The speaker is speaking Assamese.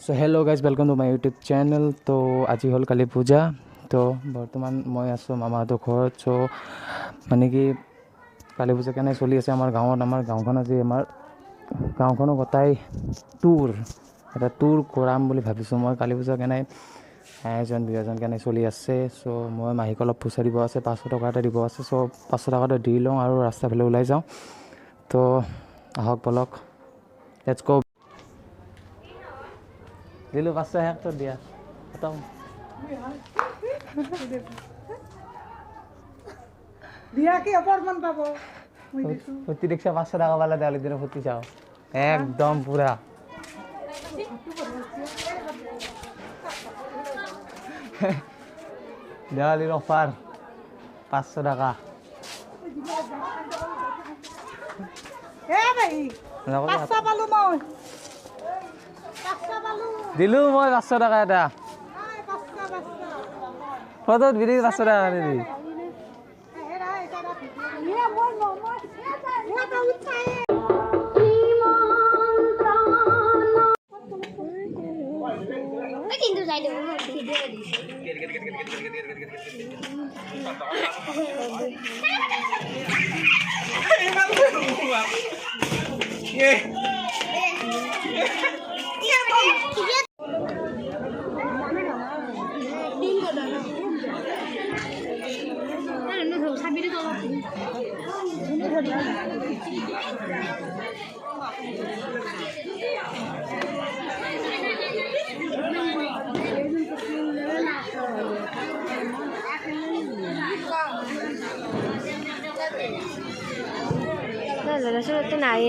So hello' guys welcome to my YouTube channel. তো আজি হ'ল কালী পূজা। তো বৰ্তমান মই আছোঁ মামাহঁতৰ ঘৰত। চ' মানে কি কালী পূজা কেনে চলি আছে আমাৰ গাঁৱত। আমাৰ গাঁওখন আজি আমাৰ গাঁওখনো গোটাই এটা টুৰ কৰাম বুলি ভাবিছোঁ মই। কালী পূজা কেনে আয়োজন বিয়োজন কেনে চলি আছে। চ' মই মাহীক অলপ পইচা দিব আছে, 500 টকা এটা দিব আছে। চ' 500 টকাটো দি লওঁ আৰু ৰাস্তা ফালে ওলাই যাওঁ। তো আহক বলক, লেটছ গো। দিলোঁ 500 হেক্টৰ দিয়া খতম। দিয়া কি অপমান পাব ফুটি দেখছা 500 টাকা পালে দেওয়ালির দিনে ফুটি চাও একদম পুরা দেওয়ালির অফার 500 টাকা। দিলো মই 500 টাকা এটা কত বিড়ি 500 টাকা দিবি। তো নাই